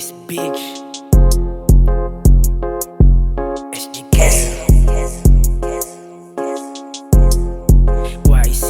this bitch. SGK YC.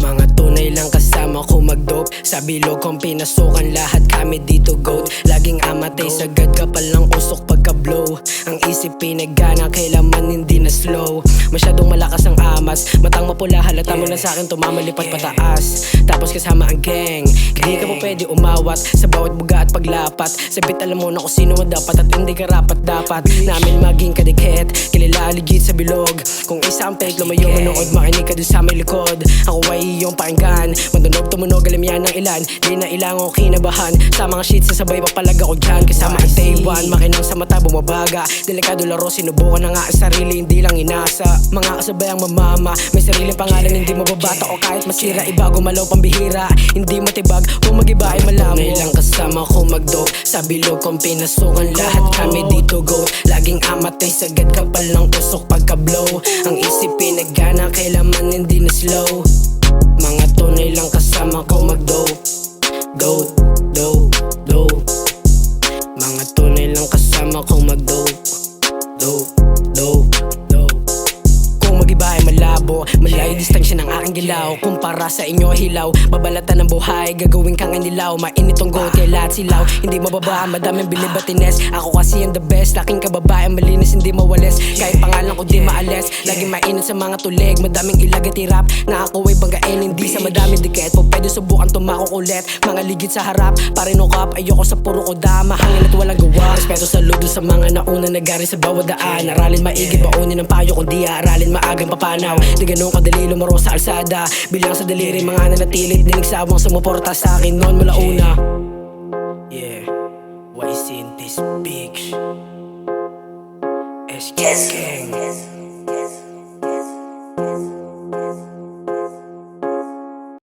Mga tunay lang kasama ko mag-dope. Sa bilog kong pinasukan lahat kami dito goat. Laging amatay sagad kapal ng usok pagka-blow. Ang isip pinagana kailaman hindi na slow. Masyadong malakas ang amas, matang mapula halata mo na sa'kin tumamalipat pataas. Tapos kasama ang gang, hindi ka po pwede umawat sa bawat buga at paglapat. Sabit alam mo na kung sino ang dapat at hindi ka rapat-dapat namin maging kadikit, kilala legit sa bilog. Kung isa ang fake, lumayo manood, makinig ka dun sa may likod. Ako ay iyong pakinggan, matunog tumunog alam yan ng ilan. Di na ilango kinabahan, sa mga shits sasabay papalag ako dyan. Kasama ang Taiwan, makinang sa mata bumabaga. Delikado laro, sinubukan na nga ang sarili, hindi lang inasa. Mga kasabay ang mamama, may sariling pangalan, hindi mababata o kahit masira. Iba gumalaw pambihira, hindi matibag, kung mag-iba ay malamo. Tunay lang kasama ko mag-dope, sa bilog kong pinasukan lahat kami dito goat. Laging amatay sagad kapal ng usok pagka-blow. Ang isip pinagana kailaman hindi na slow. Mga tunay lang kasama ko mag-dope. Dope, dope, dope. Mga tunay lang kasama ko mag-dope. Dope, dope, dope. Kung mag-iba ay malabo, malayo distansya ng aking gilaw. Kumpara sa inyo hilaw, babalatan ng buhay, gagawin kang inilaw. Mainit tong goat, kaya lahat silaw, hindi mababa, madaming bilib at ines. Ako kasi ang the best, aking kababae malinis, hindi mawalis. Kahit pangalan ko di maalis, laging mainit sa mga tulig. Madaming ilag at hirap, na ako ay banggain, hindi sa madaming dikit. Kung pwede subukan tumako ulit, mga ligid sa harap, parinukap, ayoko sa puro kodama, hangin at walang gawa. Respeto sa ludo sa mga nauna nagari sa bawat daan. Aralin maigi, baunin ng payo kung di aaralin maagang papanaw. Di ganun kadali lumaro sa alsada, bilang sa daliri mga nanatilit, di nagsawang sumuporta sa akin noon mula una. Yeah, why is in this bitch? SK Gang.